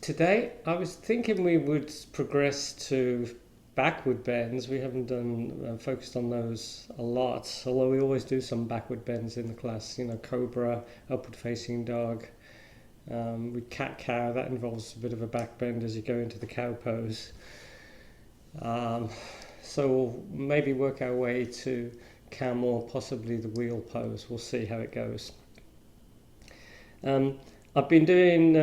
Today I was thinking we would progress to backward bends. We haven't done focused on those a lot, although we always do some backward bends in the class. You know, cobra, upward facing dog. With cat-cow, that involves a bit of a back bend as you go into the cow pose. So we'll maybe work our way to camel, possibly the wheel pose. We'll see how it goes. I've been doing,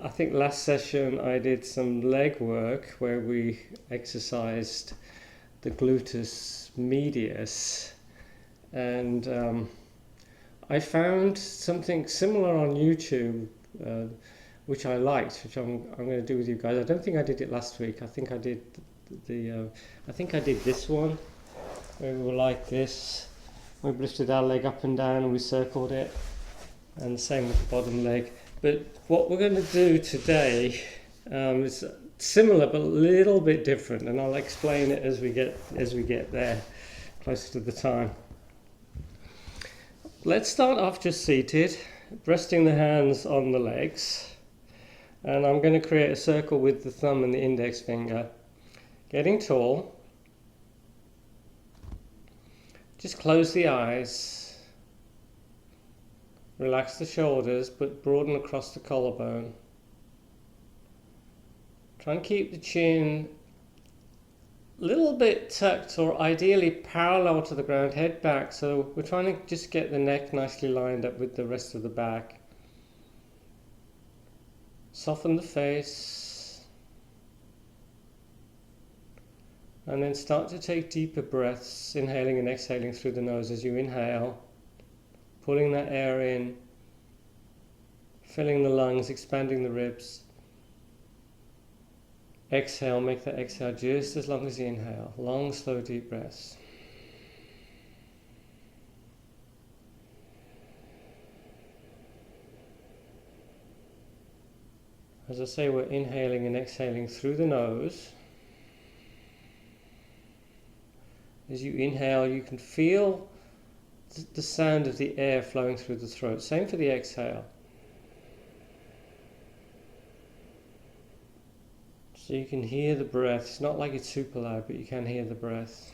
I think last session I did some leg work where we exercised the gluteus medius, and I found something similar on YouTube which I liked, which I'm going to do with you guys. I don't think I did it last week. I think I did this one where we were like this. We lifted our leg up and down and we circled it, and the same with the bottom leg. But what we're going to do today is similar but a little bit different, and I'll explain it as we get there, closer to the time. Let's start off just seated, resting the hands on the legs, and I'm going to create a circle with the thumb and the index finger, getting tall. Just close the eyes. Relax the shoulders, but broaden across the collarbone. Try and keep the chin a little bit tucked, or ideally parallel to the ground, head back. So we're trying to just get the neck nicely lined up with the rest of the back. Soften the face. And then start to take deeper breaths, inhaling and exhaling through the nose as you inhale. Pulling that air in, filling the lungs, expanding the ribs. Exhale, make that exhale just as long as you inhale. Long, slow, deep breaths. As I say, we're inhaling and exhaling through the nose. As you inhale, you can feel the sound of the air flowing through the throat. Same for the exhale. So you can hear the breath. It's not like it's super loud, but you can hear the breath.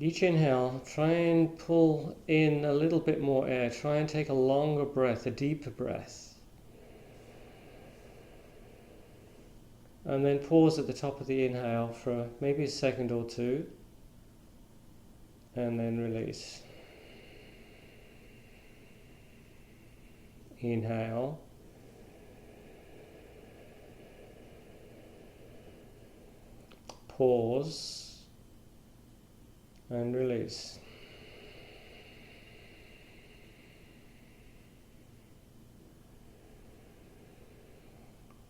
Each inhale, try and pull in a little bit more air. Try and take a longer breath, a deeper breath. And then pause at the top of the inhale for maybe a second or two. And then release. Inhale. Pause. And release.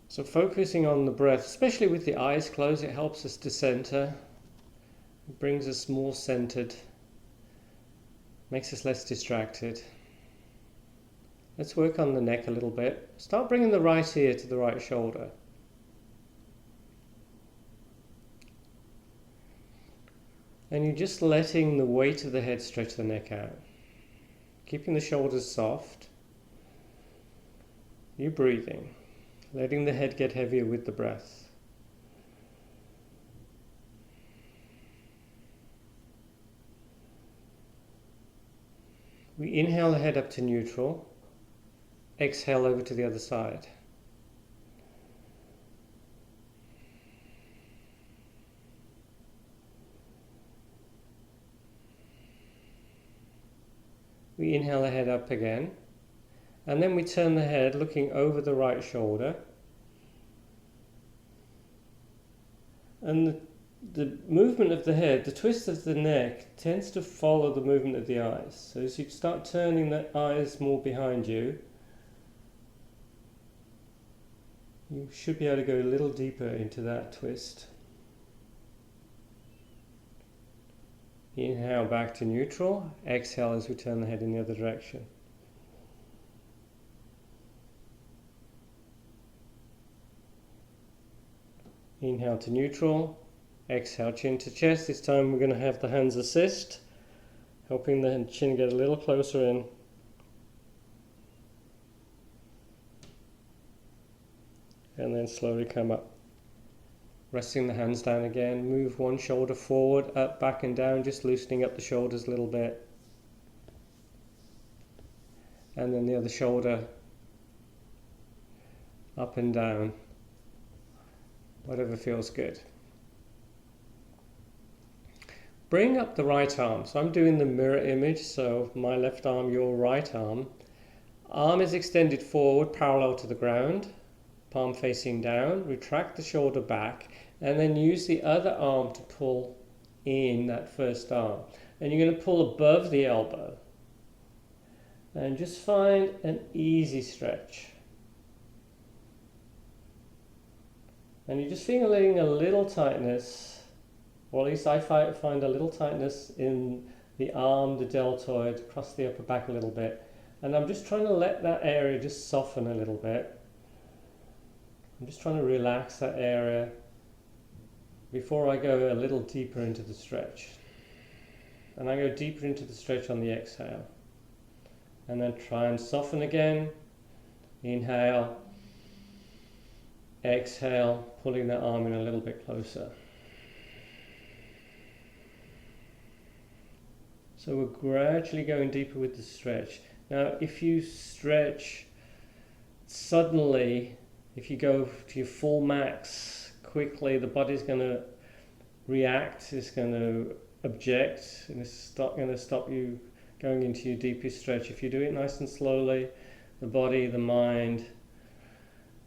So focusing on the breath, especially with the eyes closed, it helps us to center. It brings us more centered, makes us less distracted. Let's work on the neck a little bit. Start bringing the right ear to the right shoulder. And you're just letting the weight of the head stretch the neck out. Keeping the shoulders soft. You're breathing. Letting the head get heavier with the breath. We inhale the head up to neutral. Exhale over to the other side. We inhale the head up again, and then we turn the head looking over the right shoulder, and the movement of the head, the twist of the neck, tends to follow the movement of the eyes. So as you start turning the eyes more behind you, you should be able to go a little deeper into that twist. Inhale back to neutral, exhale as we turn the head in the other direction. Inhale to neutral, Exhale, chin to chest. This time we're going to have the hands assist, helping the chin get a little closer in. And then slowly come up. Resting the hands down again. Move one shoulder forward, up, back and down, just loosening up the shoulders a little bit. And then the other shoulder, up and down. Whatever feels good. Bring up the right arm. So I'm doing the mirror image, so my left arm, your right arm. Arm is extended forward, parallel to the ground. Palm facing down. Retract the shoulder back, and then use the other arm to pull in that first arm. And you're going to pull above the elbow. And just find an easy stretch. And you're just feeling a little tightness, or at least I find a little tightness in the arm, the deltoid, across the upper back a little bit. And I'm just trying to let that area just soften a little bit. I'm just trying to relax that area before I go a little deeper into the stretch. And I go deeper into the stretch on the exhale. And then try and soften again. Inhale. Exhale, pulling the arm in a little bit closer. So we're gradually going deeper with the stretch. Now, if you stretch suddenly, if you go to your full max quickly, the body's going to react, it's going to object, and it's going to stop you going into your deepest stretch. If you do it nice and slowly, the body, the mind,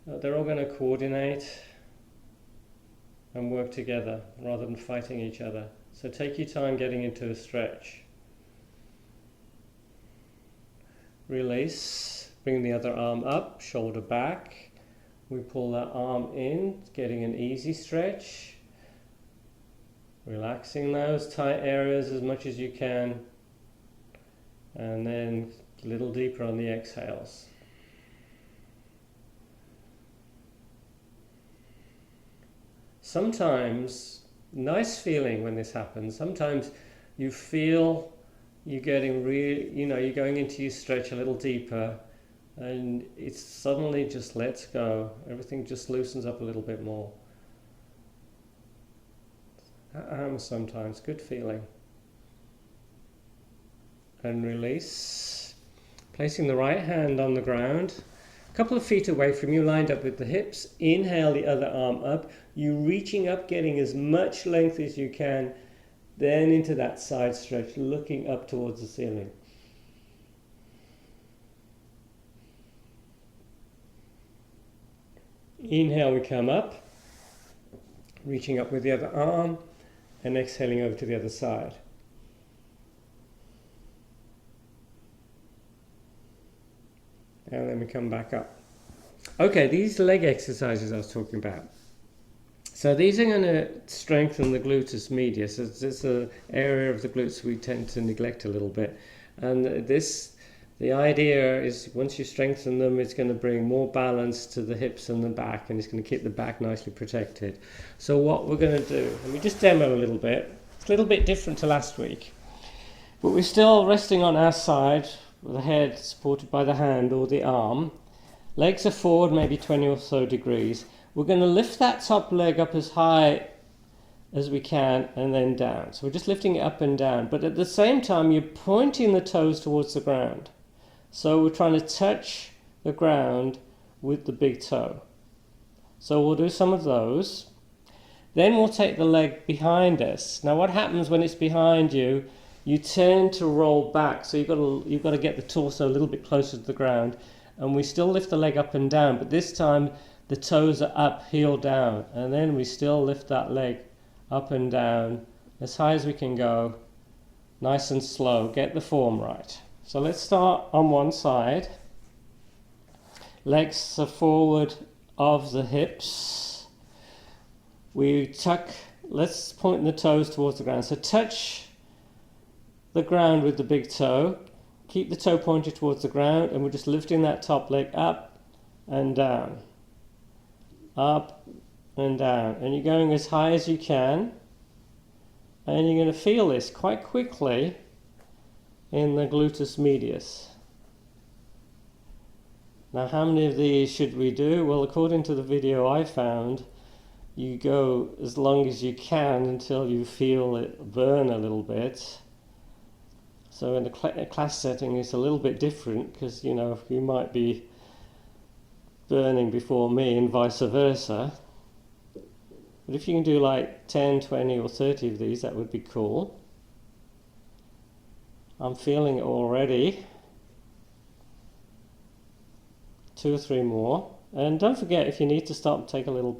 they're all going to coordinate and work together rather than fighting each other. So take your time getting into a stretch. Release, bring the other arm up, shoulder back. We pull that arm in, getting an easy stretch. Relaxing those tight areas as much as you can. And then a little deeper on the exhales. Sometimes, nice feeling when this happens, sometimes you feel you're getting you're going into your stretch a little deeper, and it suddenly just lets go. Everything just loosens up a little bit more. That happens sometimes, good feeling. And release. Placing the right hand on the ground, a couple of feet away from you, lined up with the hips. Inhale the other arm up. You reaching up, getting as much length as you can, then into that side stretch, looking up towards the ceiling. Inhale, we come up, reaching up with the other arm, and exhaling over to the other side. And then we come back up. Okay, these leg exercises I was talking about. So these are going to strengthen the gluteus medius. It's an area of the glutes we tend to neglect a little bit. And the idea is once you strengthen them, it's going to bring more balance to the hips and the back, and it's going to keep the back nicely protected. So what we're going to do, let me just demo a little bit. It's a little bit different to last week. But we're still resting on our side, with the head supported by the hand or the arm. Legs are forward, maybe 20 or so degrees. We're going to lift that top leg up as high as we can and then down. So we're just lifting it up and down. But at the same time, you're pointing the toes towards the ground. So we're trying to touch the ground with the big toe. So we'll do some of those. Then we'll take the leg behind us. Now what happens when it's behind you, you tend to roll back. So you've got to get the torso a little bit closer to the ground. And we still lift the leg up and down, but this time the toes are up, heel down. And then we still lift that leg up and down as high as we can go, nice and slow. Get the form right. So let's start on one side. Legs are forward of the hips. We tuck, let's point the toes towards the ground. So touch the ground with the big toe. Keep the toe pointed towards the ground, and we're just lifting that top leg up and down. Up and down. And you're going as high as you can. And you're going to feel this quite quickly in the gluteus medius. Now, how many of these should we do? Well, according to the video I found, you go as long as you can until you feel it burn a little bit. So in a class setting, it's a little bit different because, you know, you might be burning before me and vice versa. But if you can do like 10, 20 or 30 of these, that would be cool. I'm feeling it already. 2 or 3 more. And don't forget, if you need to stop and take a little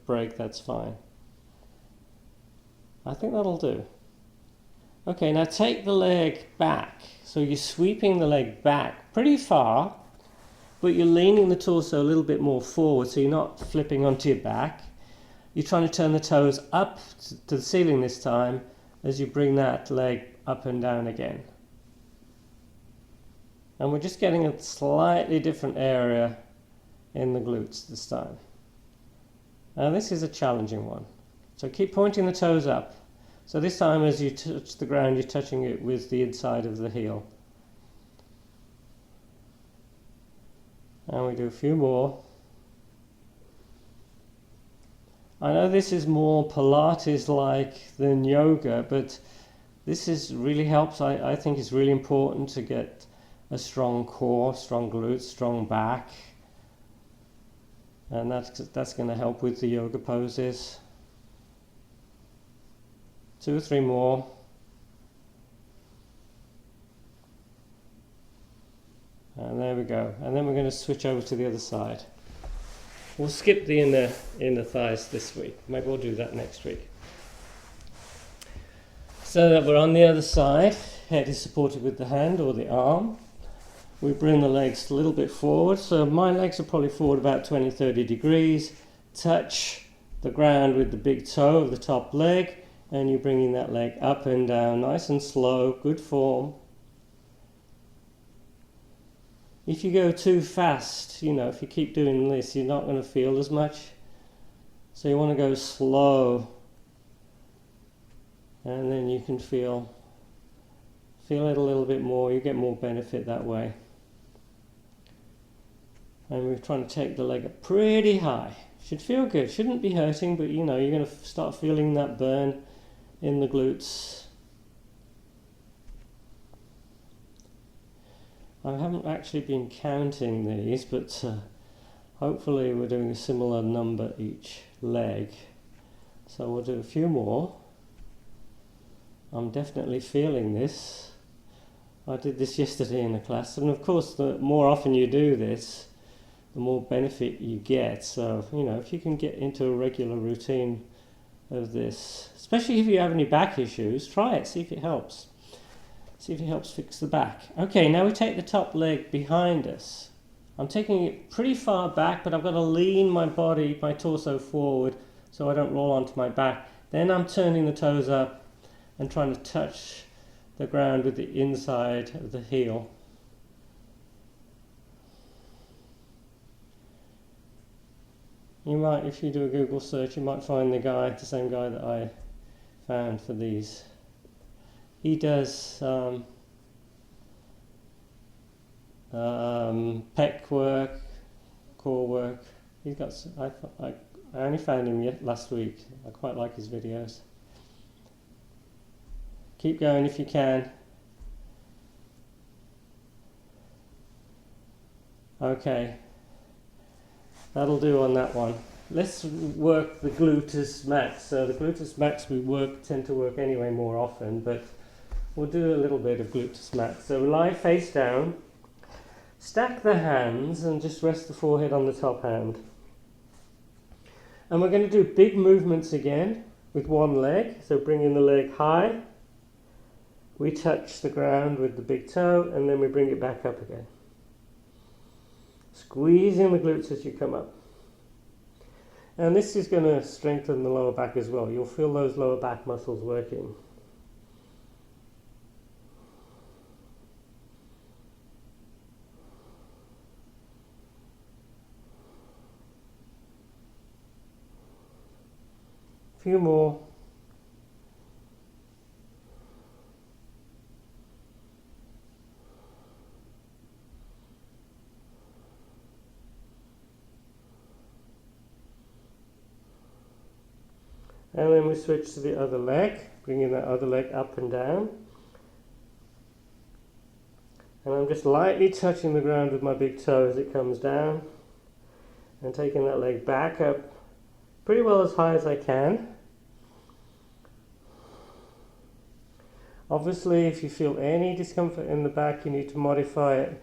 break, that's fine. I think that'll do. Okay, now take the leg back. So you're sweeping the leg back pretty far, but you're leaning the torso a little bit more forward, so you're not flipping onto your back. You're trying to turn the toes up to the ceiling this time as you bring that leg up and down again. And we're just getting a slightly different area in the glutes this time. Now this is a challenging one. So keep pointing the toes up. So this time as you touch the ground, you're touching it with the inside of the heel. And we do a few more. I know this is more Pilates-like than yoga, but this is really helps. I think it's really important to get a strong core, strong glutes, strong back. And that's going to help with the yoga poses. 2 or 3 more. And there we go. And then we're going to switch over to the other side. We'll skip the inner thighs this week. Maybe we'll do that next week. So that we're on the other side. Head is supported with the hand or the arm. We bring the legs a little bit forward. So my legs are probably forward about 20-30 degrees. Touch the ground with the big toe of the top leg. And you're bringing that leg up and down, nice and slow, good form. If you go too fast, you know, if you keep doing this, you're not going to feel as much. So you want to go slow. And then you can feel it a little bit more. You get more benefit that way. And we're trying to take the leg up pretty high. Should feel good. Shouldn't be hurting, but you know, you're going to start feeling that burn in the glutes. I haven't actually been counting these, but hopefully we're doing a similar number each leg. So we'll do a few more. I'm definitely feeling this. I did this yesterday in a class, and of course the more often you do this, the more benefit you get. So, you know, if you can get into a regular routine of this, especially if you have any back issues, try it, see if it helps. See if it helps fix the back. Okay, now we take the top leg behind us. I'm taking it pretty far back, but I've got to lean my body, my torso forward so I don't roll onto my back. Then I'm turning the toes up and trying to touch the ground with the inside of the heel. You might, if you do a Google search, you might find the same guy that I found for these. He does pec work, core work. He's got. I only found him last week. I quite like his videos. Keep going if you can. Okay. That'll do on that one. Let's work the gluteus max. So the gluteus max we tend to work anyway more often, but we'll do a little bit of gluteus max. So lie face down, stack the hands and just rest the forehead on the top hand. And we're going to do big movements again with one leg. So bringing the leg high, we touch the ground with the big toe and then we bring it back up again. Squeezing the glutes as you come up. And this is going to strengthen the lower back as well. You'll feel those lower back muscles working. A few more. And then we switch to the other leg, bringing that other leg up and down. And I'm just lightly touching the ground with my big toe as it comes down, and taking that leg back up pretty well as high as I can. Obviously, if you feel any discomfort in the back, you need to modify it.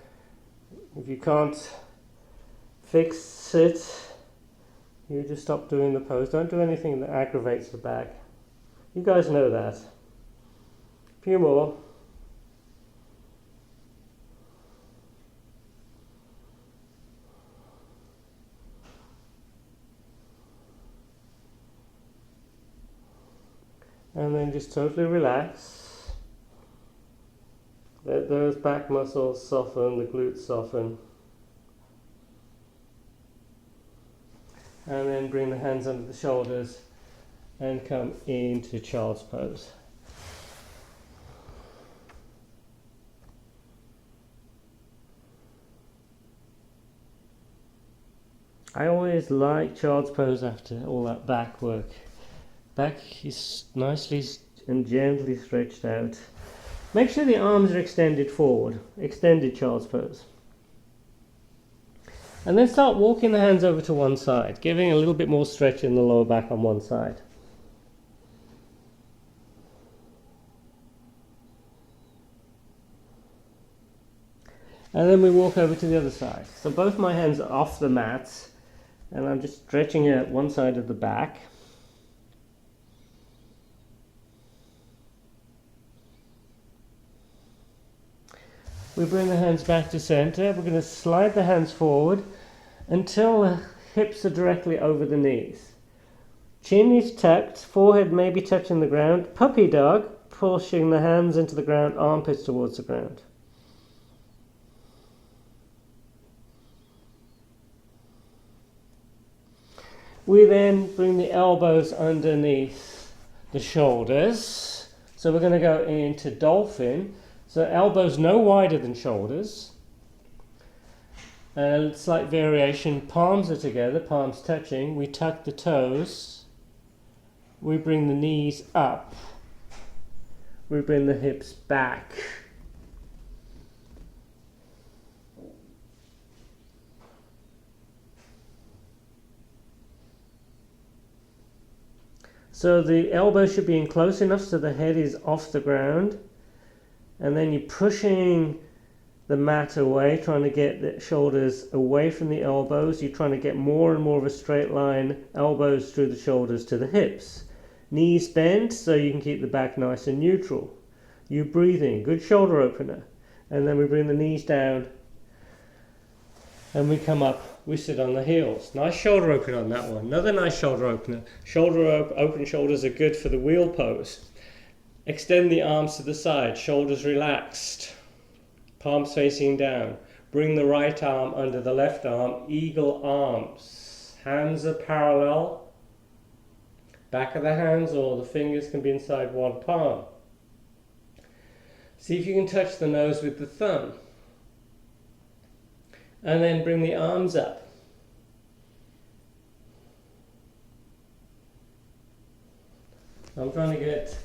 If you can't fix it, you just stop doing the pose. Don't do anything that aggravates the back. You guys know that. A few more. And then just totally relax. Let those back muscles soften, the glutes soften. And then bring the hands under the shoulders and come into child's pose. I always like child's pose after all that back work. Back is nicely and gently stretched out. Make sure the arms are extended forward, extended child's pose. And then start walking the hands over to one side, giving a little bit more stretch in the lower back on one side. And then we walk over to the other side. So both my hands are off the mat, and I'm just stretching out one side of the back. We bring the hands back to center. We're going to slide the hands forward until the hips are directly over the knees. Chin is tucked, forehead may be touching the ground. Puppy dog, pushing the hands into the ground, armpits towards the ground. We then bring the elbows underneath the shoulders. So we're going to go into Dolphin. So elbows no wider than shoulders. A slight variation, palms are together, palms touching. We tuck the toes. We bring the knees up. We bring the hips back. So the elbow should be in close enough so the head is off the ground. And then you're pushing the mat away, trying to get the shoulders away from the elbows. You're trying to get more and more of a straight line, elbows through the shoulders to the hips. Knees bent so you can keep the back nice and neutral. You breathing, good shoulder opener. And then we bring the knees down and we come up, we sit on the heels. Nice shoulder opener on that one. Another nice shoulder opener. Open shoulders are good for the wheel pose. Extend the arms to the side, shoulders relaxed, palms facing down. Bring the right arm under the left arm, eagle arms. Hands are parallel. Back of the hands or the fingers can be inside one palm. See if you can touch the nose with the thumb. And then bring the arms up. I'm trying to get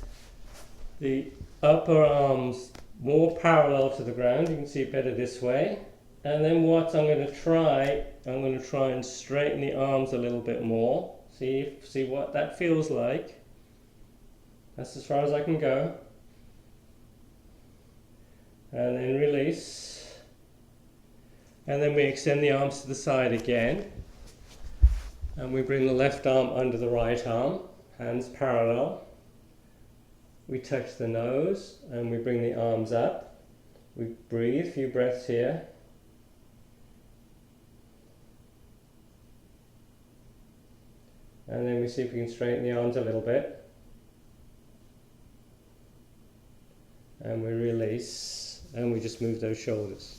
the upper arms more parallel to the ground. You can see it better this way. And then what I'm going to try and straighten the arms a little bit more. See what that feels like. That's as far as I can go. And then release. And then we extend the arms to the side again. And we bring the left arm under the right arm, hands parallel. We touch the nose and we bring the arms up. We breathe, a few breaths here. And then we see if we can straighten the arms a little bit. And we release and we just move those shoulders.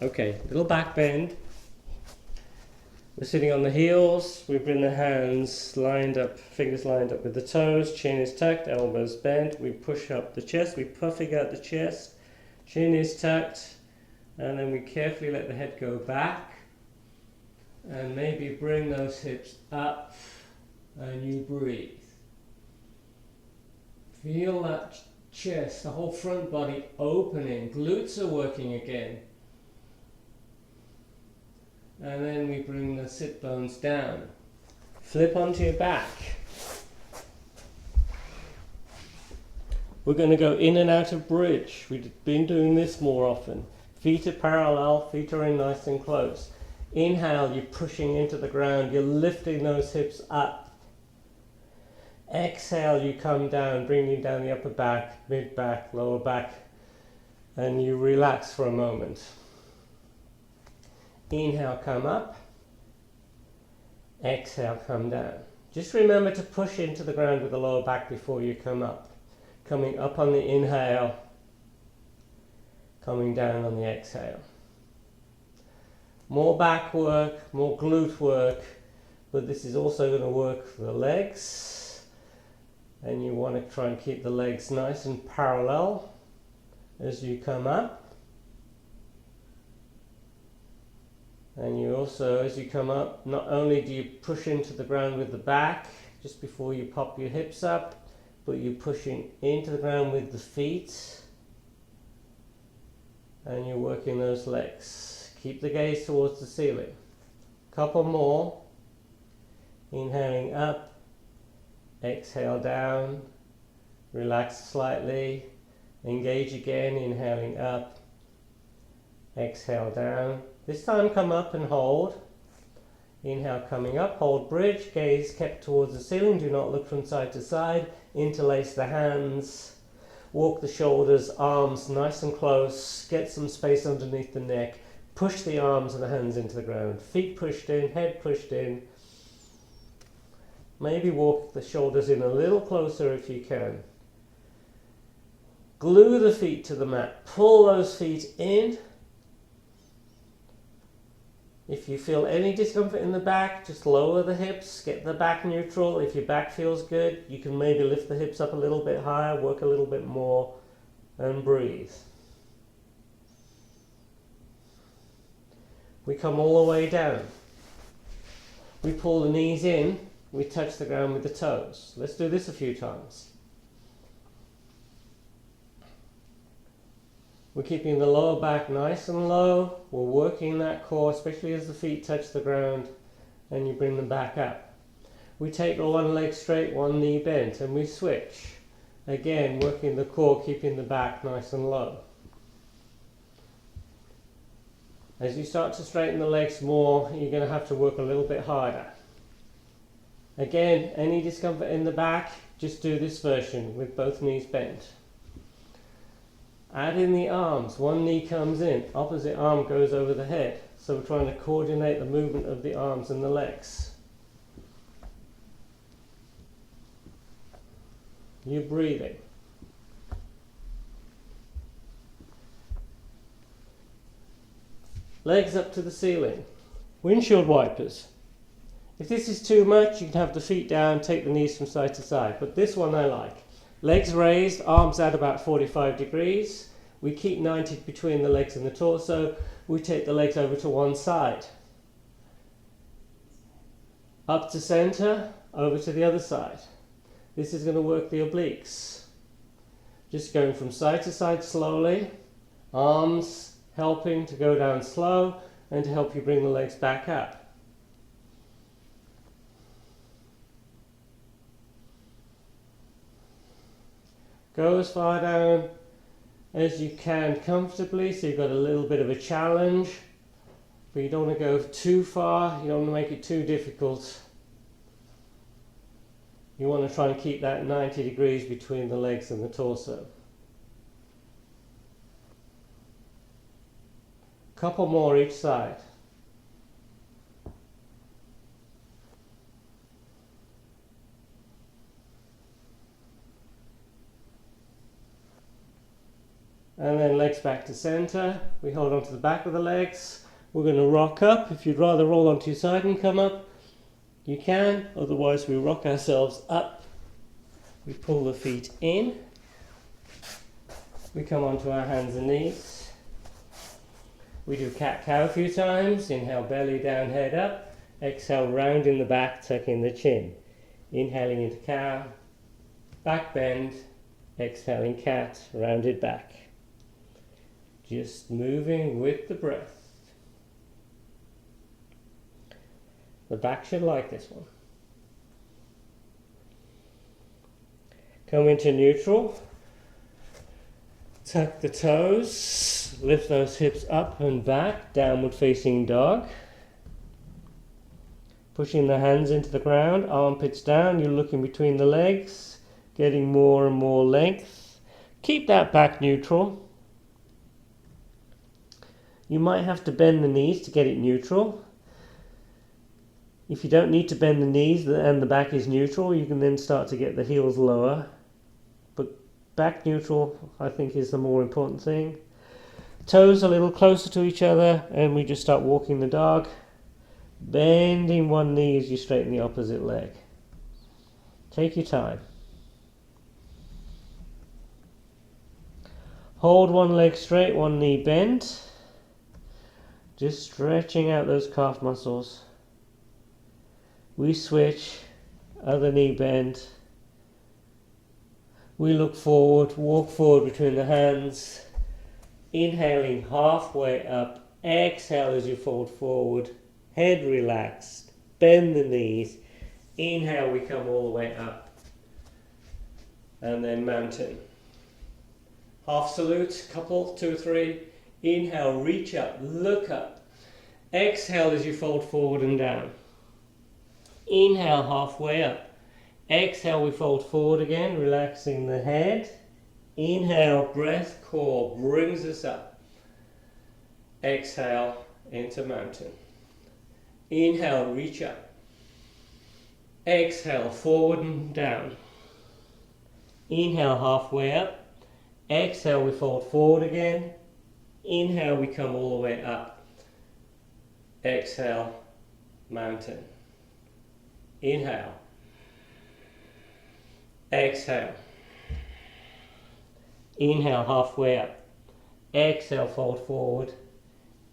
Okay, little back bend. We're sitting on the heels, we bring the hands lined up, fingers lined up with the toes, chin is tucked, elbows bent, we push up the chest, we puffing out the chest, chin is tucked, and then we carefully let the head go back, and maybe bring those hips up, and you breathe. Feel that chest, the whole front body opening. Glutes are working again. And then we bring the sit bones down. Flip onto your back. We're going to go in and out of bridge. We've been doing this more often. Feet are parallel, feet are in nice and close. Inhale, you're pushing into the ground, you're lifting those hips up. Exhale, you come down, bringing down the upper back, mid back, lower back, and you relax for a moment. Inhale, come up. Exhale, come down. Just remember to push into the ground with the lower back before you come up. Coming up on the inhale, coming down on the exhale. More back work, more glute work, but this is also going to work for the legs. And you want to try and keep the legs nice and parallel as you come up. And you also, as you come up, not only do you push into the ground with the back just before you pop your hips up, but you're pushing into the ground with the feet. And you're working those legs. Keep the gaze towards the ceiling. Couple more. Inhaling up. Exhale down, relax slightly, engage again, inhaling up, exhale down. This time come up and hold. Inhale coming up, hold bridge, gaze kept towards the ceiling, do not look from side to side, interlace the hands, walk the shoulders, arms nice and close, get some space underneath the neck, push the arms and the hands into the ground, feet pushed in, head pushed in. Maybe walk the shoulders in a little closer if you can. Glue the feet to the mat. Pull those feet in. If you feel any discomfort in the back, just lower the hips. Get the back neutral. If your back feels good, you can maybe lift the hips up a little bit higher, work a little bit more, and breathe. We come all the way down. We pull the knees in. We touch the ground with the toes. Let's do this a few times. We're keeping the lower back nice and low. We're working that core, especially as the feet touch the ground and you bring them back up. We take the one leg straight, one knee bent, and we switch. Again, working the core, keeping the back nice and low. As you start to straighten the legs more, you're going to have to work a little bit harder. Again, any discomfort in the back, just do this version with both knees bent. Add in the arms. One knee comes in, opposite arm goes over the head. So we're trying to coordinate the movement of the arms and the legs. You're breathing. Legs up to the ceiling. Windshield wipers. If this is too much, you can have the feet down, take the knees from side to side. But this one I like. Legs raised, arms at about 45 degrees. We keep 90 between the legs and the torso. We take the legs over to one side. Up to center, over to the other side. This is going to work the obliques. Just going from side to side slowly. Arms helping to go down slow and to help you bring the legs back up. Go as far down as you can comfortably, so you've got a little bit of a challenge, but you don't want to go too far, you don't want to make it too difficult. You want to try and keep that 90 degrees between the legs and the torso. Couple more each side. And then legs back to center. We hold on to the back of the legs. We're going to rock up. If you'd rather roll onto your side and come up, you can. Otherwise, we rock ourselves up. We pull the feet in. We come onto our hands and knees. We do cat-cow a few times. Inhale, belly down, head up. Exhale, round in the back, tucking the chin. Inhaling into cow. Back bend. Exhaling cat, rounded back. Just moving with the breath. The back should like this one. Come into neutral. Tuck the toes. Lift those hips up and back. Downward facing dog. Pushing the hands into the ground. Armpits down. You're looking between the legs. Getting more and more length. Keep that back neutral. You might have to bend the knees to get it neutral. If you don't need to bend the knees and the back is neutral, you can then start to get the heels lower. But back neutral, I think, is the more important thing. Toes a little closer to each other, and we just start walking the dog. Bending one knee as you straighten the opposite leg. Take your time. Hold one leg straight, one knee bent. Just stretching out those calf muscles. We switch, other knee bent. We look forward, walk forward between the hands. Inhaling halfway up. Exhale as you fold forward. Head relaxed. Bend the knees. Inhale, we come all the way up. And then mountain. Half salute, couple, 2, 3. Inhale, reach up, look up. Exhale as you fold forward and down. Inhale, halfway up. Exhale, we fold forward again, relaxing the head. Inhale, breath, core brings us up. Exhale, into mountain. Inhale, reach up. Exhale, forward and down. Inhale, halfway up. Exhale, we fold forward again. Inhale, we come all the way up. Exhale, mountain. Inhale. Exhale. Inhale, halfway up. Exhale, fold forward.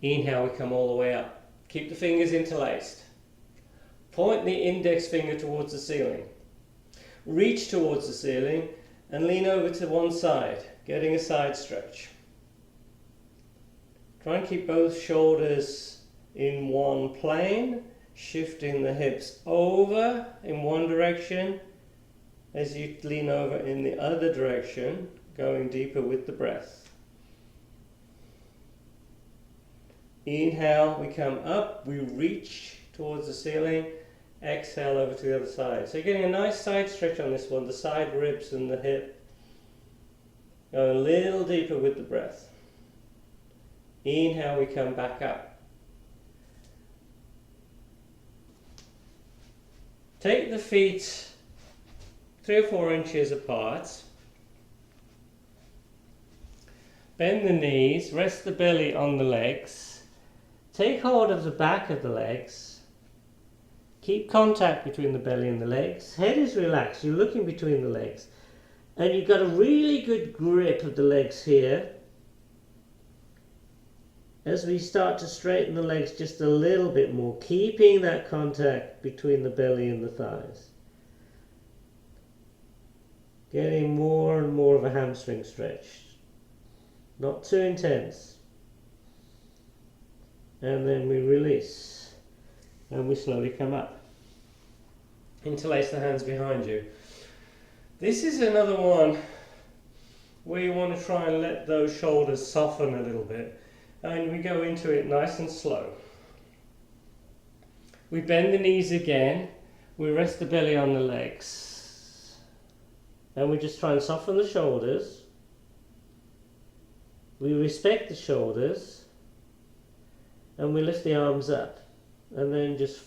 Inhale, we come all the way up. Keep the fingers interlaced. Point the index finger towards the ceiling. Reach towards the ceiling and lean over to one side, getting a side stretch. Try and keep both shoulders in one plane, shifting the hips over in one direction as you lean over in the other direction, going deeper with the breath. Inhale, we come up, we reach towards the ceiling. Exhale over to the other side. So you're getting a nice side stretch on this one, the side ribs and the hip. Go a little deeper with the breath. Inhale, we come back up. Take the feet 3 or 4 inches apart. Bend the knees, rest the belly on the legs. Take hold of the back of the legs. Keep contact between the belly and the legs. Head is relaxed, you're looking between the legs. And you've got a really good grip of the legs here. As we start to straighten the legs just a little bit more, keeping that contact between the belly and the thighs. Getting more and more of a hamstring stretch. Not too intense. And then we release. And we slowly come up. Interlace the hands behind you. This is another one where you want to try and let those shoulders soften a little bit. And we go into it nice and slow. We bend the knees again. We rest the belly on the legs. And we just try and soften the shoulders. We respect the shoulders. And we lift the arms up. And then just,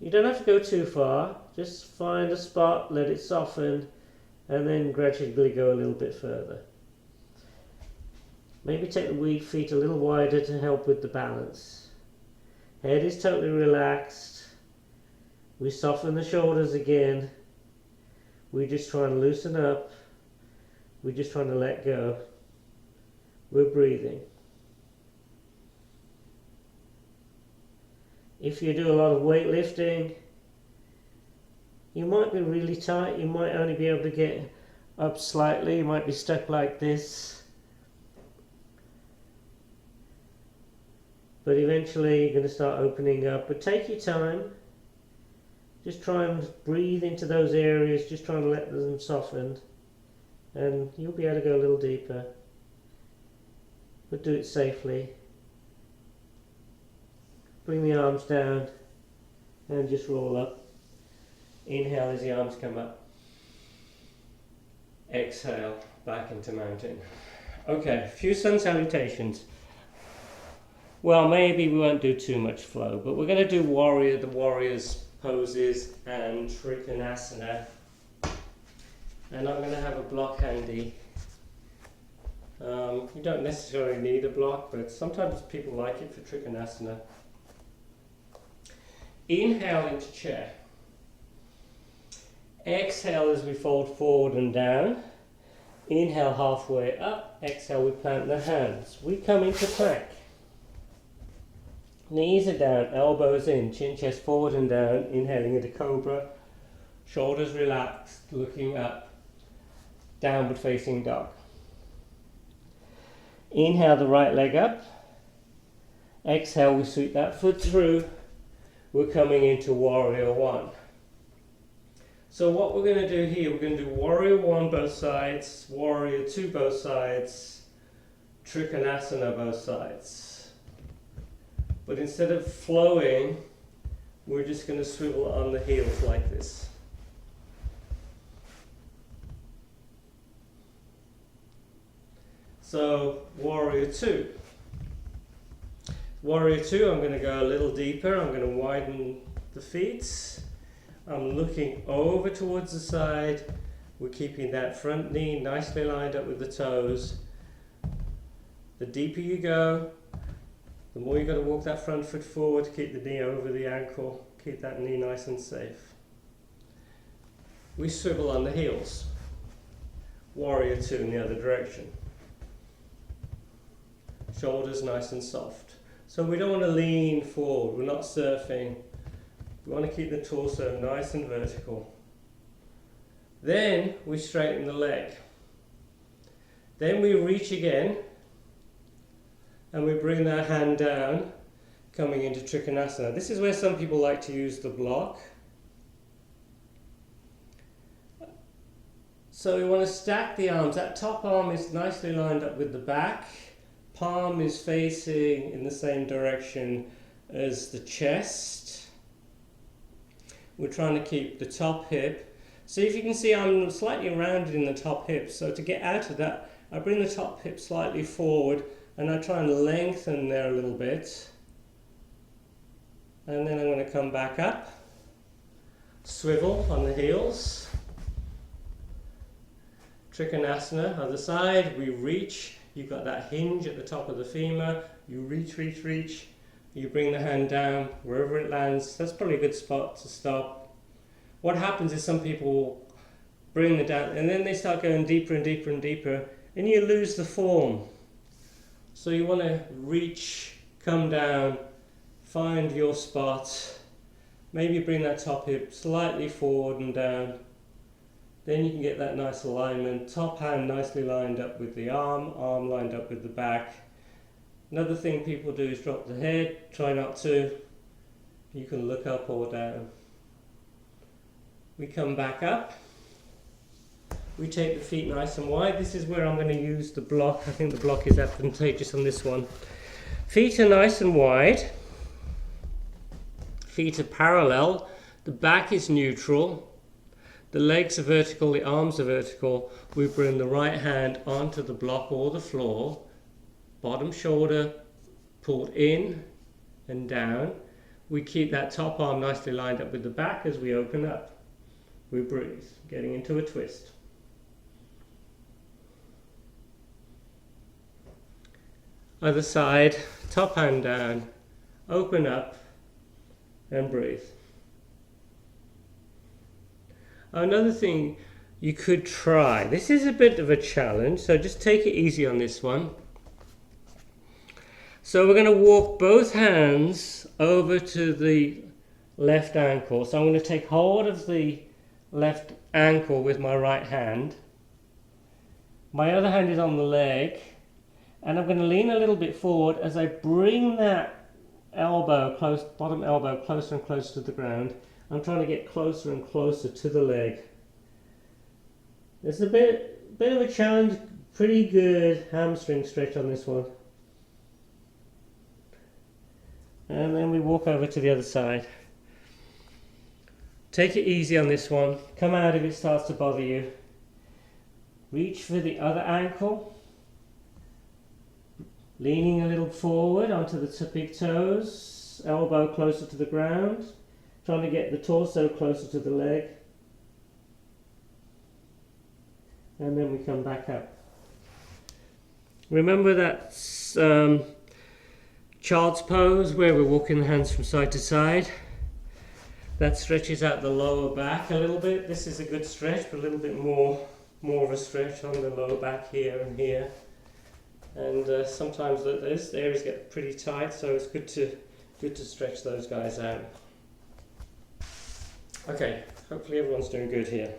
you don't have to go too far, just find a spot, let it soften, and then gradually go a little bit further. Maybe take the weak feet a little wider to help with the balance. Head is totally relaxed. We soften the shoulders again. We just try and loosen up. We're just trying to let go. We're breathing. If you do a lot of weightlifting, you might be really tight. You might only be able to get up slightly. You might be stuck like this. But eventually you're going to start opening up. But take your time. Just try and breathe into those areas. Just try and let them soften. And you'll be able to go a little deeper. But do it safely. Bring the arms down and just roll up. Inhale as the arms come up. Exhale back into mountain. Okay, a few sun salutations. Well, maybe we won't do too much flow, but we're going to do the warrior's poses and Trikhanasana. And I'm going to have a block handy. You don't necessarily need a block, but sometimes people like it for Trikhanasana. Inhale into chair. Exhale as we fold forward and down. Inhale halfway up. Exhale, we plant the hands. We come into plank. Knees are down, elbows in, chin, chest forward and down. Inhaling into cobra. Shoulders relaxed, looking up. Downward facing dog. Inhale the right leg up. Exhale, we sweep that foot through. We're coming into warrior one. So what we're going to do here, we're going to do warrior one both sides, warrior two both sides, Trikhanasana both sides. But instead of flowing, we're just going to swivel on the heels like this. So warrior two. Warrior two, I'm going to go a little deeper. I'm going to widen the feet. I'm looking over towards the side. We're keeping that front knee nicely lined up with the toes. The deeper you go, the more you've got to walk that front foot forward to keep the knee over the ankle. Keep that knee nice and safe. We swivel on the heels. Warrior two in the other direction. Shoulders nice and soft. So we don't want to lean forward, we're not surfing. We want to keep the torso nice and vertical. Then we straighten the leg. Then we reach again and we bring that hand down, coming into Trikhanasana. This is where some people like to use the block. So we want to stack the arms. That top arm is nicely lined up with the back. Palm is facing in the same direction as the chest. We're trying to keep the top hip. So if you can see, I'm slightly rounded in the top hip. So to get out of that, I bring the top hip slightly forward and I try and lengthen there a little bit. And then I'm going to come back up. Swivel on the heels. Trikhanasana, other side, we reach. You've got that hinge at the top of the femur. You reach, reach, reach. You bring the hand down wherever it lands. That's probably a good spot to stop. What happens is some people bring it down and then they start going deeper and deeper and deeper and you lose the form. So you want to reach, come down, find your spot. Maybe bring that top hip slightly forward and down. Then you can get that nice alignment. Top hand nicely lined up with the arm, arm lined up with the back. Another thing people do is drop the head. Try not to. You can look up or down. We come back up. We take the feet nice and wide. This is where I'm going to use the block. I think the block is advantageous on this one. Feet are nice and wide. Feet are parallel. The back is neutral. The legs are vertical, the arms are vertical. We bring the right hand onto the block or the floor. Bottom shoulder pulled in and down. We keep that top arm nicely lined up with the back as we open up. We breathe, getting into a twist. Other side, top hand down, open up and breathe. Another thing you could try, this is a bit of a challenge, so just take it easy on this one. So we're going to walk both hands over to the left ankle. So I'm going to take hold of the left ankle with my right hand. My other hand is on the leg, and I'm going to lean a little bit forward as I bring that elbow, bottom elbow, closer and closer to the ground. I'm trying to get closer and closer to the leg. There's a bit of a challenge, pretty good hamstring stretch on this one. And then we walk over to the other side. Take it easy on this one. Come out if it starts to bother you. Reach for the other ankle. Leaning a little forward onto the big toes. Elbow closer to the ground. Trying to get the torso closer to the leg. And then we come back up. Remember that child's pose where we're walking the hands from side to side? That stretches out the lower back a little bit. This is a good stretch, but a little bit more of a stretch on the lower back here and here. And sometimes those areas get pretty tight, so it's good to stretch those guys out. Okay, hopefully everyone's doing good here.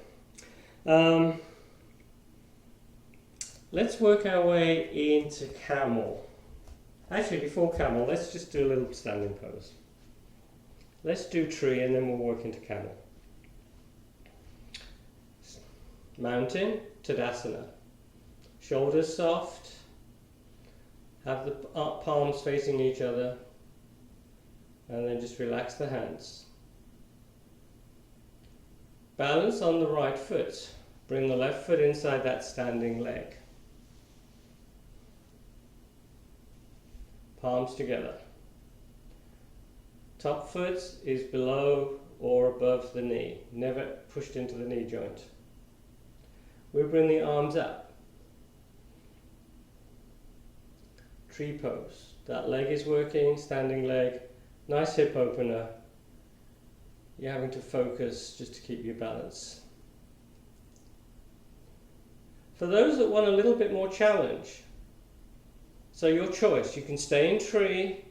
Let's work our way into Camel. Actually, before Camel, let's just do a little standing pose. Let's do Tree and then we'll work into Camel. Mountain, Tadasana. Shoulders soft. Have the palms facing each other. And then just relax the hands. Balance on the right foot. Bring the left foot inside that standing leg. Palms together. Top foot is below or above the knee, never pushed into the knee joint. We bring the arms up. Tree pose. That leg is working, standing leg, nice hip opener. You're having to focus just to keep your balance. For those that want a little bit more challenge, so your choice, you can stay in tree,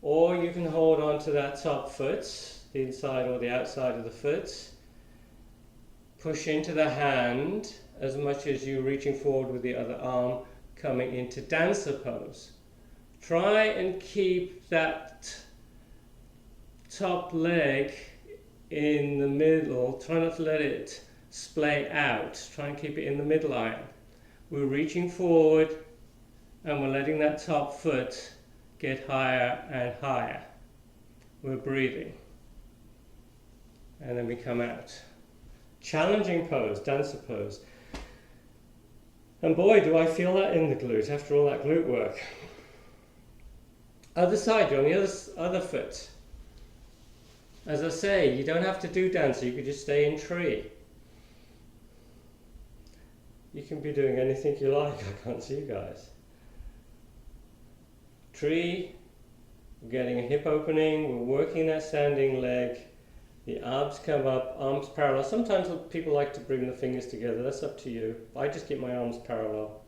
or you can hold on to that top foot, the inside or the outside of the foot. Push into the hand as much as you're reaching forward with the other arm, coming into dancer pose. Try and keep that top leg in the middle. Try not to let it splay out. Try and keep it in the middle line. We're reaching forward and we're letting that top foot get higher and higher. We're breathing. And then we come out. Challenging pose, dancer pose. And boy, do I feel that in the glute after all that glute work. Other side, you're on the other foot. As I say, you don't have to do dancer, you could just stay in tree. You can be doing anything you like, I can't see you guys. Tree, we're getting a hip opening, we're working that standing leg, the arms come up, arms parallel. Sometimes people like to bring the fingers together, that's up to you. I just keep my arms parallel.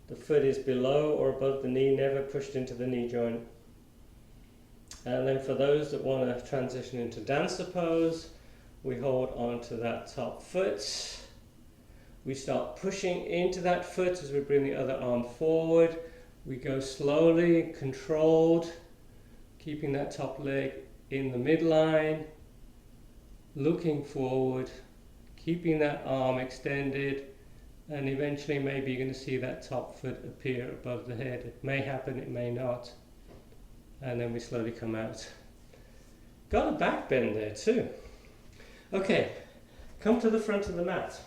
The foot is below or above the knee, never pushed into the knee joint. And then for those that want to transition into dancer pose, we hold on to that top foot. We start pushing into that foot as we bring the other arm forward. We go slowly, controlled, keeping that top leg in the midline, looking forward, keeping that arm extended, and eventually maybe you're going to see that top foot appear above the head. It may happen, it may not. And then we slowly come out. Got a back bend there too. Okay, come to the front of the mat.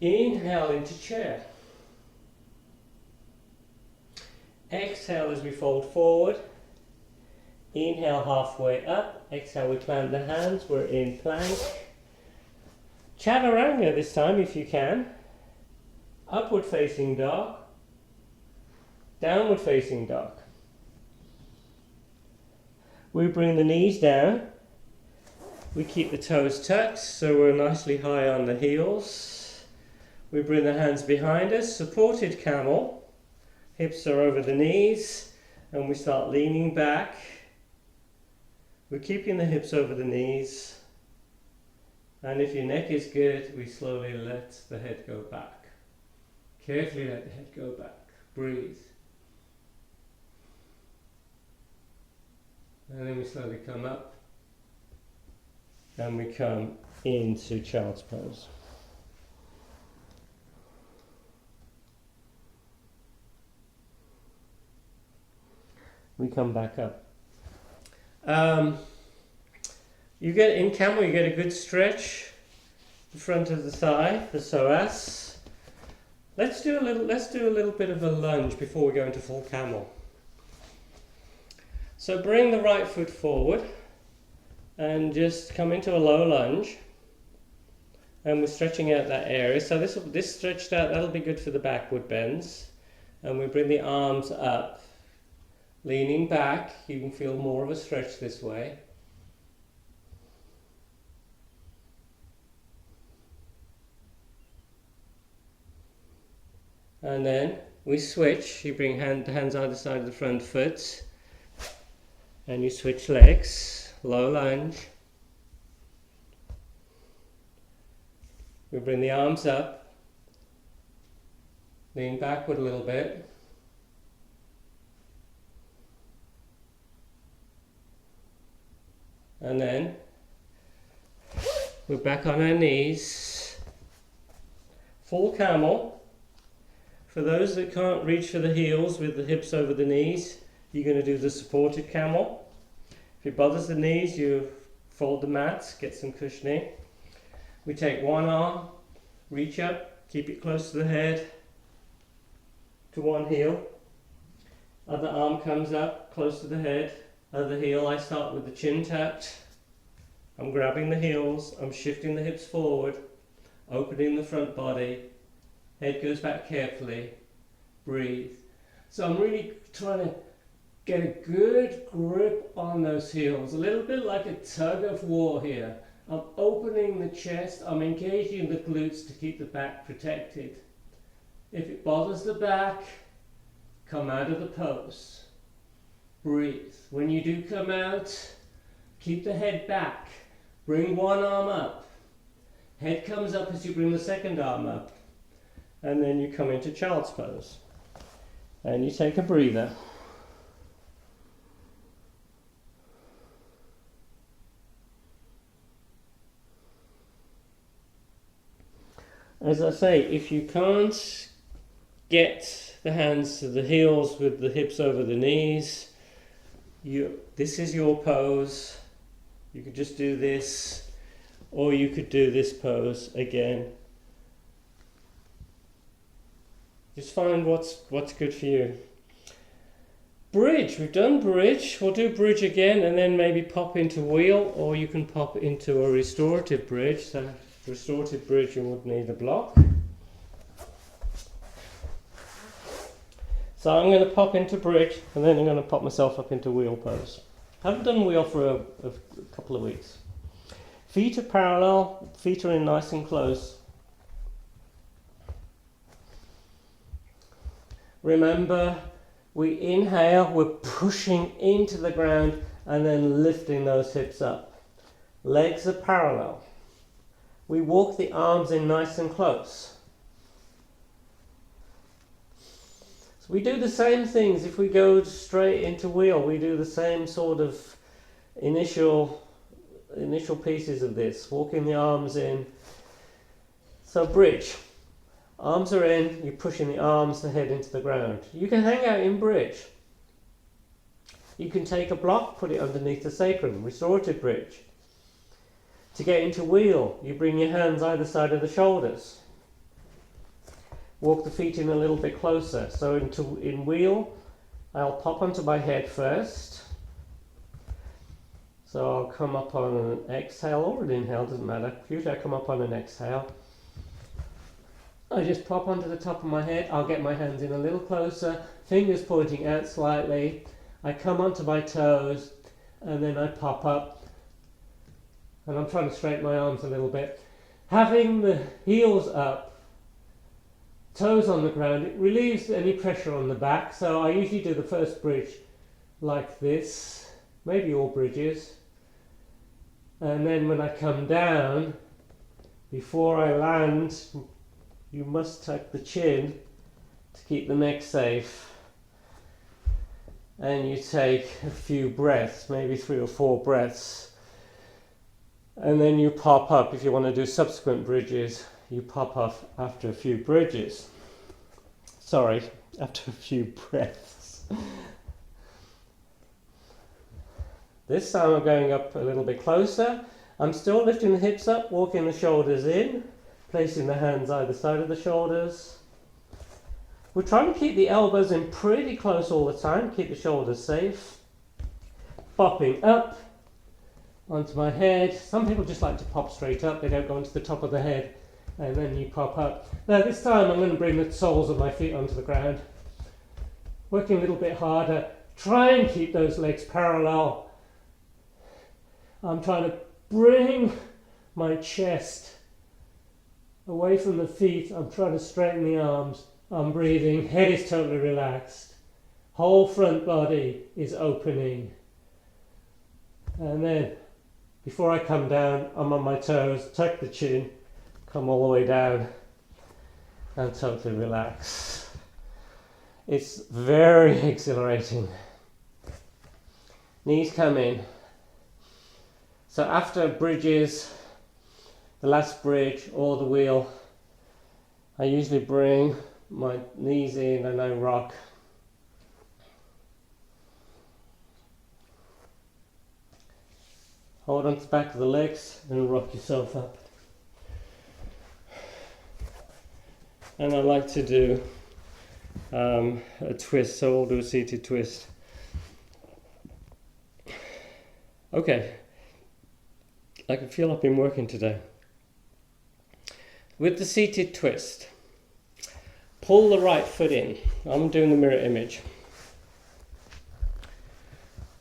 Inhale into chair. Exhale as we fold forward. Inhale halfway up. Exhale, we plant the hands. We're in plank. Chaturanga this time if you can. Upward facing dog. Downward facing dog. We bring the knees down. We keep the toes tucked so we're nicely high on the heels. We bring the hands behind us, supported camel. Hips are over the knees and we start leaning back. We're keeping the hips over the knees And if your neck is good, we slowly let the head go back. Carefully let the head go back. Breathe. And then we slowly come up. And we come into child's pose. We come back up. You get in camel, you get a good stretch, the front of the thigh, the psoas. Let's do a little bit of a lunge before we go into full camel. So bring the right foot forward and just come into a low lunge. And we're stretching out that area. So this stretched out, that'll be good for the backward bends. And we bring the arms up. Leaning back, you can feel more of a stretch this way. And then we switch. You bring hands either side of the front foot. And you switch legs. Low lunge. We bring the arms up. Lean backward a little bit. And then we're back on our knees. Full camel. For those that can't reach for the heels with the hips over the knees, you're going to do the supported camel. If it bothers the knees, you fold the mats, get some cushioning. We take one arm, reach up, keep it close to the head, to one heel. Other arm comes up, close to the head. Other heel, I start with the chin tapped. I'm grabbing the heels, I'm shifting the hips forward, opening the front body. Head goes back carefully. Breathe. So I'm really trying to get a good grip on those heels. A little bit like a tug of war here. I'm opening the chest, I'm engaging the glutes to keep the back protected. If it bothers the back, come out of the pose. Breathe. When you do come out, keep the head back. Bring one arm up. Head comes up as you bring the second arm up. And then you come into child's pose. And you take a breather. As I say, if you can't get the hands to the heels with the hips over the knees, this is your pose. You could just do this, or you could do this pose again. Just find what's good for you. Bridge, we've done bridge. We'll do bridge again and then maybe pop into wheel, or you can pop into a restorative bridge. So restorative bridge, you would need a block. So I'm going to pop into bridge and then I'm going to pop myself up into wheel pose. I haven't done wheel for a couple of weeks. Feet are parallel, feet are in nice and close. Remember, we inhale, we're pushing into the ground and then lifting those hips up. Legs are parallel. We walk the arms in nice and close. So we do the same things. If we go straight into wheel, we do the same sort of initial pieces of this, walking the arms in. So bridge, arms are in, you're pushing the arms, the head into the ground. You can hang out in bridge. You can take a block, put it underneath the sacrum, restorative bridge. To get into wheel, you bring your hands either side of the shoulders. Walk the feet in a little bit closer. So in wheel, I'll pop onto my head first. So I'll come up on an exhale or an inhale, doesn't matter. Usually I come up on an exhale. I just pop onto the top of my head. I'll get my hands in a little closer, fingers pointing out slightly. I come onto my toes and then I pop up. And I'm trying to straighten my arms a little bit. Having the heels up, toes on the ground, it relieves any pressure on the back. So I usually do the first bridge like this, maybe all bridges. And then when I come down, Before I land, you must tuck the chin to keep the neck safe. And you take a few breaths, maybe 3 or 4 breaths. And then you pop up. If you want to do subsequent bridges, you pop up after a few bridges. Sorry, after a few breaths. This time I'm going up a little bit closer. I'm still lifting the hips up, walking the shoulders in, placing the hands either side of the shoulders. We're trying to keep the elbows in pretty close all the time, keep the shoulders safe. Popping up onto my head. Some people just like to pop straight up, they don't go onto the top of the head, and then you pop up. Now this time I'm going to bring the soles of my feet onto the ground. Working a little bit harder. Try and keep those legs parallel. I'm trying to bring my chest away from the feet. I'm trying to straighten the arms. I'm breathing. Head is totally relaxed. Whole front body is opening. And then, before I come down, I'm on my toes. Tuck the chin. Come all the way down. And totally relax. It's very exhilarating. Knees come in. So after bridges, the last bridge or the wheel, I usually bring my knees in and I rock. Hold on to the back of the legs and rock yourself up. And I like to do a twist, so we'll do a seated twist. Okay. I can feel I've been working today. With the seated twist, pull the right foot in. I'm doing the mirror image.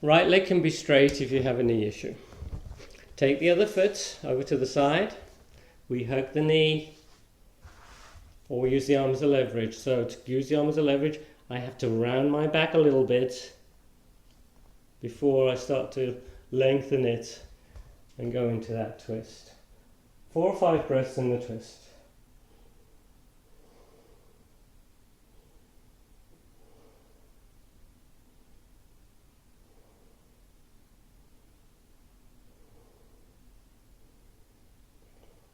Right leg can be straight if you have a knee issue. Take the other foot over to the side. We hug the knee, or we use the arm as a leverage. So to use the arm as a leverage, I have to round my back a little bit before I start to lengthen it and go into that twist. 4 or 5 breaths in the twist.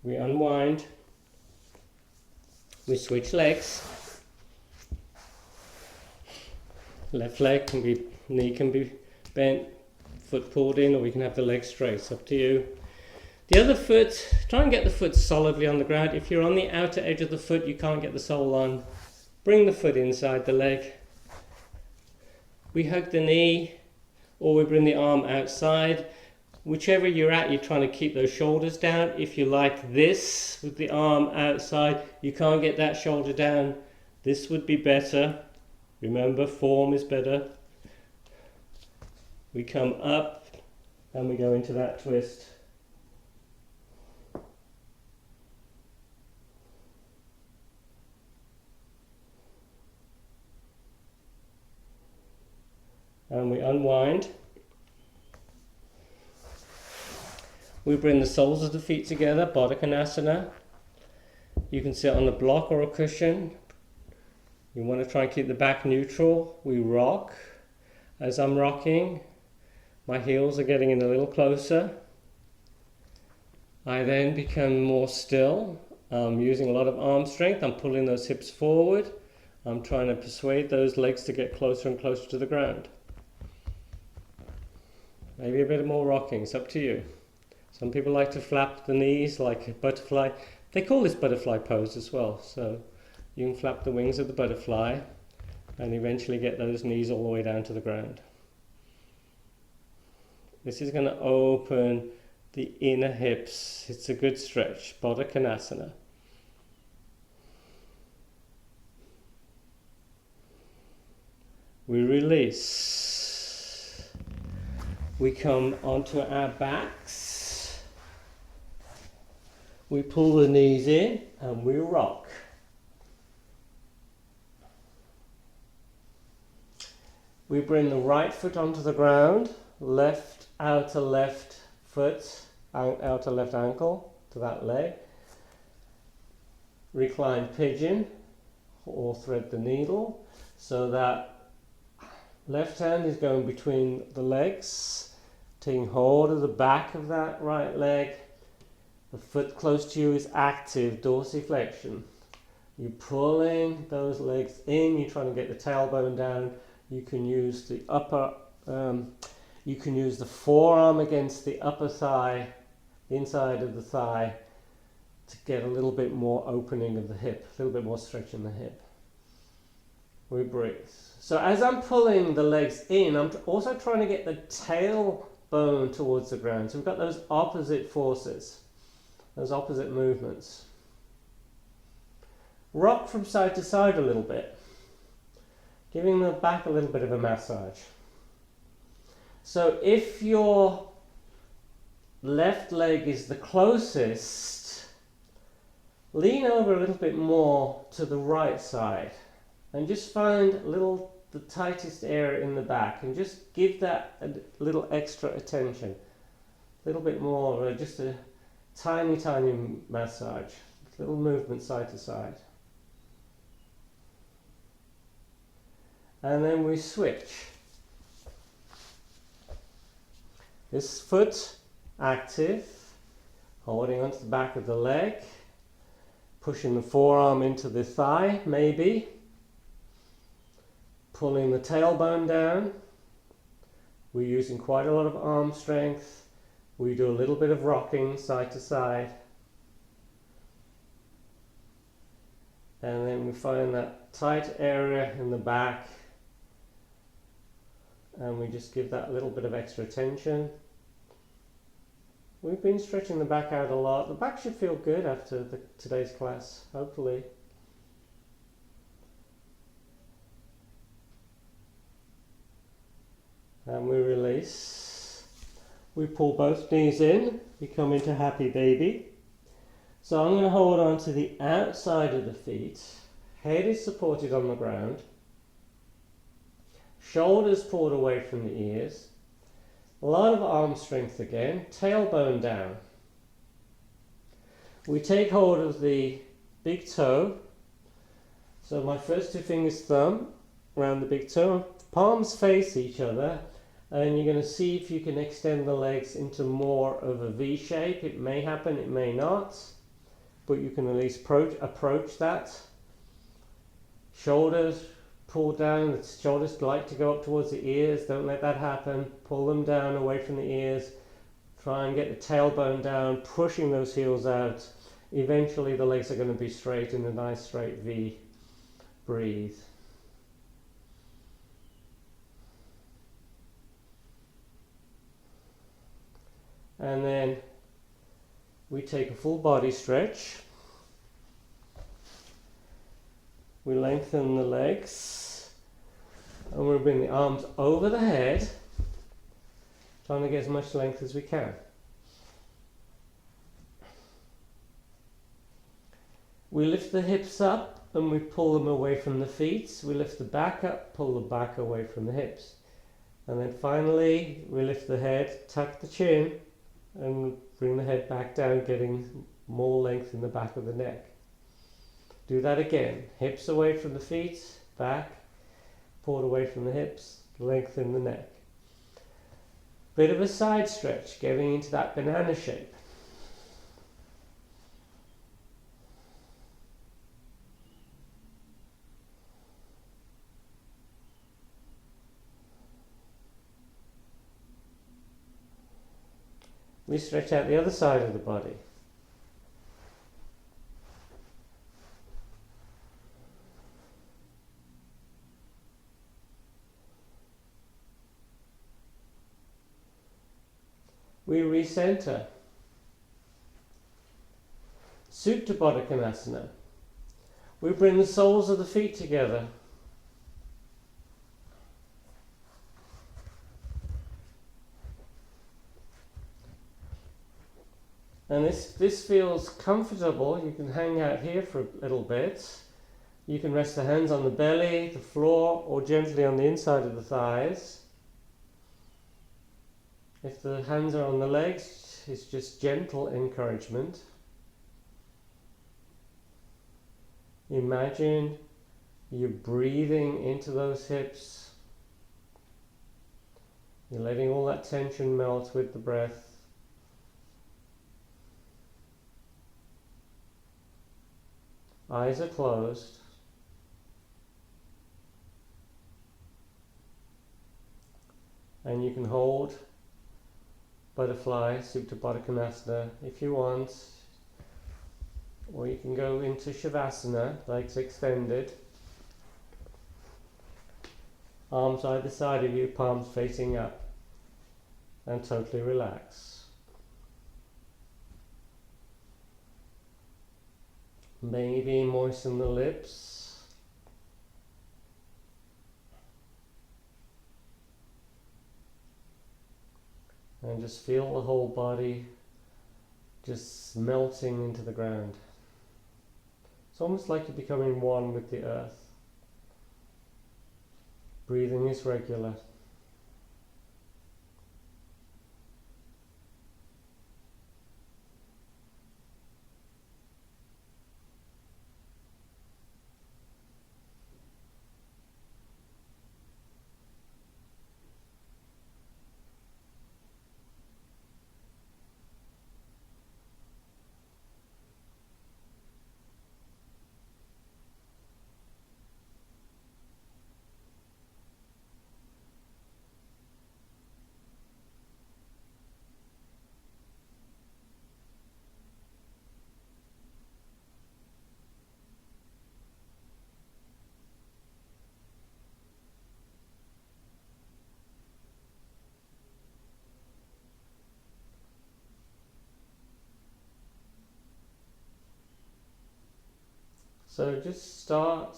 We unwind. We switch legs. Left leg can be, knee can be bent, foot pulled in, or we can have the leg straight. It's up to you. The other foot, try and get the foot solidly on the ground. If you're on the outer edge of the foot, you can't get the sole on. Bring the foot inside the leg. We hug the knee, or we bring the arm outside. Whichever you're at, you're trying to keep those shoulders down. If you like this, with the arm outside, you can't get that shoulder down. This would be better. Remember, form is better. We come up and we go into that twist. And we unwind. We bring the soles of the feet together, Trikhanasana. You can sit on a block or a cushion. You want to try and keep the back neutral. We rock. As I'm rocking, my heels are getting in a little closer. I then become more still. I'm using a lot of arm strength. I'm pulling those hips forward. I'm trying to persuade those legs to get closer and closer to the ground. Maybe a bit more rocking. It's up to you. Some people like to flap the knees like a butterfly. They call this butterfly pose as well. So you can flap the wings of the butterfly and eventually get those knees all the way down to the ground. This is going to open the inner hips. It's a good stretch. Trikhanasana. We release. We come onto our backs. We pull the knees in and we rock. We bring the right foot onto the ground, outer left foot, outer left ankle to that leg. reclined pigeon or thread the needle, so that left hand is going between the legs, taking hold of the back of that right leg. The foot close to you is active dorsiflexion. You're pulling those legs in, you're trying to get the tailbone down. You can use the you can use the forearm against the upper thigh, the inside of the thigh, to get a little bit more opening of the hip, a little bit more stretch in the hip. We breathe. So as I'm pulling the legs in, I'm also trying to get the tailbone towards the ground. So we've got those opposite forces, those opposite movements. Rock from side to side a little bit, giving the back a little bit of a massage. So if your left leg is the closest, lean over a little bit more to the right side and just find the tightest area in the back and just give that a little extra attention. A little bit more, just a tiny, tiny massage, little movement side to side. And then we switch. This foot active, holding onto the back of the leg, pushing the forearm into the thigh, maybe, pulling the tailbone down. We're using quite a lot of arm strength. We do a little bit of rocking side to side. And then we find that tight area in the back, and we just give that a little bit of extra tension. We've been stretching the back out a lot. The back should feel good after today's class, hopefully. And we release. We pull both knees in, we come into happy baby. So I'm going to hold on to the outside of the feet. Head is supported on the ground. Shoulders pulled away from the ears. A lot of arm strength again. Tailbone down. We take hold of the big toe. So my first two fingers, thumb around the big toe. Palms face each other. And you're going to see if you can extend the legs into more of a V shape. It may happen, it may not. But you can at least approach that. Shoulders pull down, the shoulders like to go up towards the ears, don't let that happen. Pull them down away from the ears. Try and get the tailbone down, pushing those heels out. Eventually the legs are going to be straight in a nice straight V. Breathe. And then we take a full body stretch. We lengthen the legs and we bring the arms over the head, trying to get as much length as we can. We lift the hips up and we pull them away from the feet. We lift the back up, pull the back away from the hips. And then finally we lift the head, tuck the chin and bring the head back down, getting more length in the back of the neck. Do that again. Hips away from the feet, back, pulled away from the hips, lengthen the neck. Bit of a side stretch, getting into that banana shape. We stretch out the other side of the body. We recenter. Supta Baddha. We bring the soles of the feet together. And this feels comfortable. You can hang out here for a little bit. You can rest the hands on the belly, the floor, or gently on the inside of the thighs. If the hands are on the legs, it's just gentle encouragement. Imagine you're breathing into those hips. You're letting all that tension melt with the breath. Eyes are closed. And you can hold butterfly, Supta Trikhanasana if you want. Or you can go into Shavasana, legs extended. Arms either side of you, palms facing up. And totally relax. Maybe moisten the lips. And just feel the whole body just melting into the ground. It's almost like you're becoming one with the earth. Breathing is regular. So just start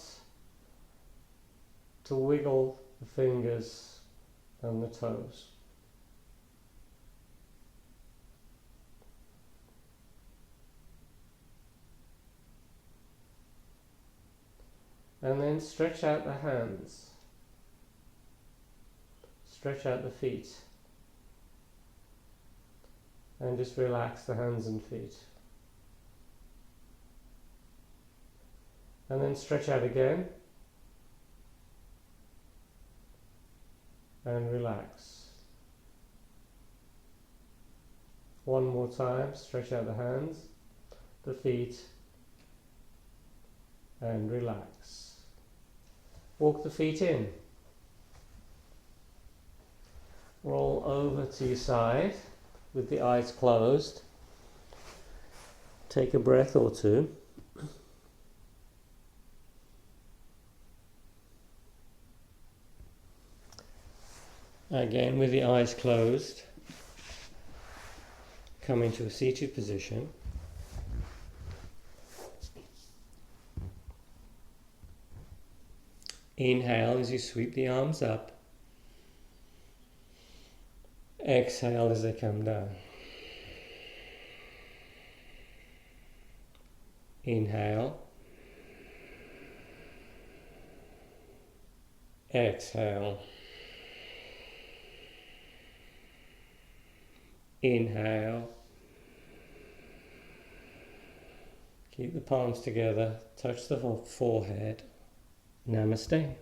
to wiggle the fingers and the toes. And then stretch out the hands. Stretch out the feet. And just relax the hands and feet. And then stretch out again. And relax. One more time, stretch out the hands, the feet, and relax. Walk the feet in. Roll over to your side with the eyes closed. Take a breath or two. Again, with the eyes closed, come into a seated position. Inhale as you sweep the arms up. Exhale as they come down. Inhale. Exhale. Inhale. Keep the palms together, touch the forehead. Namaste.